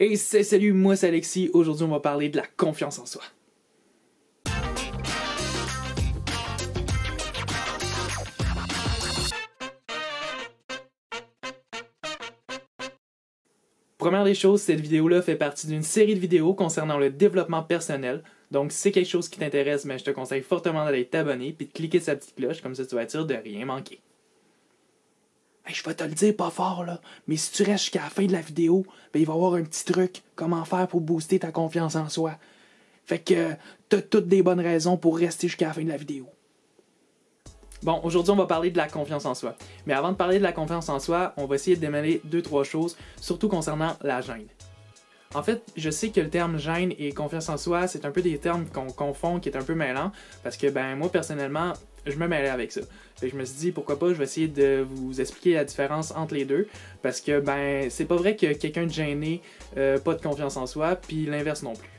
Hey, salut, moi c'est Alexis. Aujourd'hui, on va parler de la confiance en soi. Première des choses, cette vidéo-là fait partie d'une série de vidéos concernant le développement personnel. Donc, si c'est quelque chose qui t'intéresse, je te conseille fortement d'aller t'abonner et de cliquer sur la petite cloche, comme ça tu vas être sûr de rien manquer. Hey, je vais te le dire pas fort là, mais si tu restes jusqu'à la fin de la vidéo, il va y avoir un petit truc, comment faire pour booster ta confiance en soi. Fait que t'as toutes des bonnes raisons pour rester jusqu'à la fin de la vidéo. Bon, aujourd'hui, on va parler de la confiance en soi. Mais avant de parler de la confiance en soi, on va essayer de démêler 2-3 choses, surtout concernant la gêne. En fait, je sais que le terme gêne et confiance en soi, c'est un peu des termes qu'on confond, qui est un peu mêlant, parce que moi, personnellement, je me mêlais avec ça. Fait que je me suis dit, pourquoi pas, je vais essayer de vous expliquer la différence entre les deux, parce que, c'est pas vrai que quelqu'un de gêné, pas de confiance en soi, puis l'inverse non plus.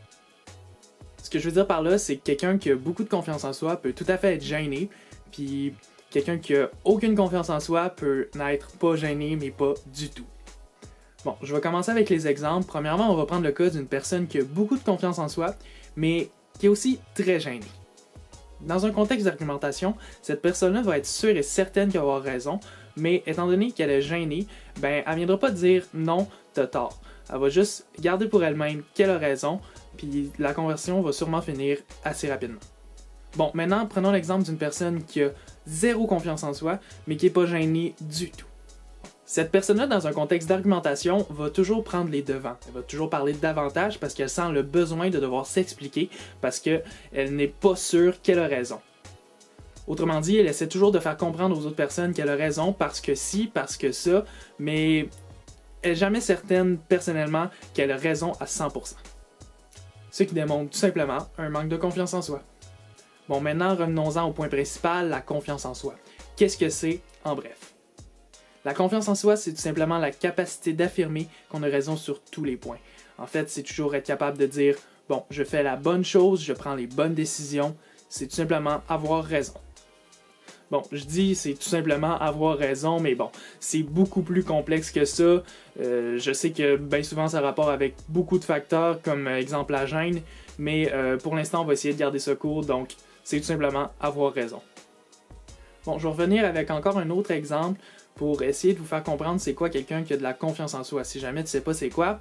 Ce que je veux dire par là, c'est que quelqu'un qui a beaucoup de confiance en soi peut tout à fait être gêné, puis quelqu'un qui a aucune confiance en soi peut n'être pas gêné, mais pas du tout. Bon, je vais commencer avec les exemples. Premièrement, on va prendre le cas d'une personne qui a beaucoup de confiance en soi, mais qui est aussi très gênée. Dans un contexte d'argumentation, cette personne-là va être sûre et certaine qu'elle va avoir raison, mais étant donné qu'elle est gênée, elle ne viendra pas dire « non, t'as tort ». Elle va juste garder pour elle-même qu'elle a raison, puis la conversion va sûrement finir assez rapidement. Bon, maintenant, prenons l'exemple d'une personne qui a zéro confiance en soi, mais qui n'est pas gênée du tout. Cette personne-là, dans un contexte d'argumentation, va toujours prendre les devants. Elle va toujours parler davantage parce qu'elle sent le besoin de devoir s'expliquer parce qu'elle n'est pas sûre qu'elle a raison. Autrement dit, elle essaie toujours de faire comprendre aux autres personnes qu'elle a raison parce que si, parce que ça, mais elle n'est jamais certaine, personnellement, qu'elle a raison à 100%. Ce qui démontre tout simplement un manque de confiance en soi. Bon, maintenant, revenons-en au point principal, la confiance en soi. Qu'est-ce que c'est, en bref? La confiance en soi, c'est tout simplement la capacité d'affirmer qu'on a raison sur tous les points. En fait, c'est toujours être capable de dire « bon, je fais la bonne chose, je prends les bonnes décisions », c'est tout simplement avoir raison. Bon, je dis c'est tout simplement avoir raison, mais bon, c'est beaucoup plus complexe que ça. Je sais que bien souvent ça a rapport avec beaucoup de facteurs, comme exemple la gêne, mais pour l'instant on va essayer de garder ça court, donc c'est tout simplement avoir raison. Bon, je vais revenir avec encore un autre exemple pour essayer de vous faire comprendre c'est quoi quelqu'un qui a de la confiance en soi. Si jamais tu ne sais pas c'est quoi,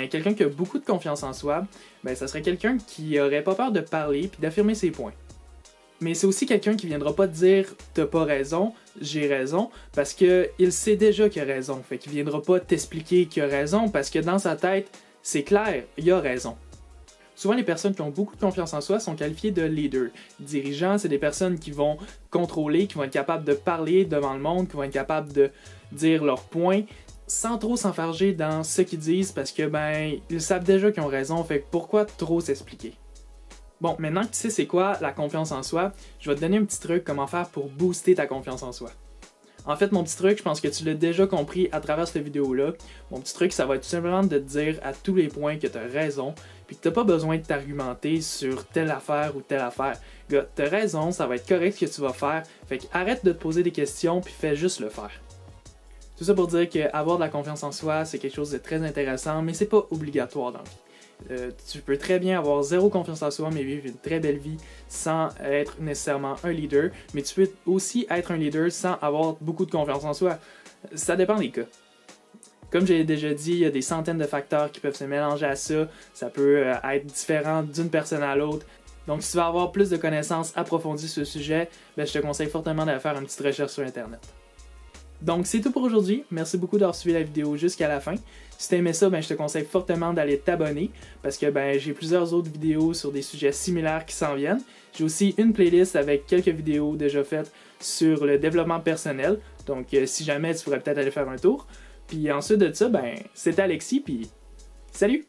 quelqu'un qui a beaucoup de confiance en soi, ça serait quelqu'un qui aurait pas peur de parler puis d'affirmer ses points. Mais c'est aussi quelqu'un qui viendra pas te dire « t'as pas raison, j'ai raison » parce qu'il sait déjà qu'il a raison. Fait qu'il viendra pas t'expliquer qu'il a raison parce que dans sa tête, c'est clair, il a raison. Souvent, les personnes qui ont beaucoup de confiance en soi sont qualifiées de leaders. Dirigeants, c'est des personnes qui vont contrôler, qui vont être capables de parler devant le monde, qui vont être capables de dire leurs points sans trop s'enfarger dans ce qu'ils disent parce que ils savent déjà qu'ils ont raison, fait que pourquoi trop s'expliquer? Bon, maintenant que tu sais c'est quoi la confiance en soi, je vais te donner un petit truc comment faire pour booster ta confiance en soi. En fait, mon petit truc, je pense que tu l'as déjà compris à travers cette vidéo-là. Mon petit truc, ça va être tout simplement de te dire à tous les points que tu as raison, puis que tu n'as pas besoin de t'argumenter sur telle affaire ou telle affaire. Gars, tu as raison, ça va être correct ce que tu vas faire, fait que arrête de te poser des questions, puis fais juste le faire. Tout ça pour dire qu'avoir de la confiance en soi, c'est quelque chose de très intéressant, mais c'est pas obligatoire dans la vie. Tu peux très bien avoir zéro confiance en soi, mais vivre une très belle vie sans être nécessairement un leader. Mais tu peux aussi être un leader sans avoir beaucoup de confiance en soi. Ça dépend des cas. Comme j'ai déjà dit, il y a des centaines de facteurs qui peuvent se mélanger à ça. Ça peut être différent d'une personne à l'autre. Donc si tu veux avoir plus de connaissances approfondies sur ce sujet, je te conseille fortement d'aller faire une petite recherche sur Internet. Donc c'est tout pour aujourd'hui, merci beaucoup d'avoir suivi la vidéo jusqu'à la fin. Si tu aimais ça, je te conseille fortement d'aller t'abonner parce que j'ai plusieurs autres vidéos sur des sujets similaires qui s'en viennent. J'ai aussi une playlist avec quelques vidéos déjà faites sur le développement personnel, donc si jamais tu pourrais peut-être aller faire un tour. Puis ensuite de ça, c'était Alexis, puis salut!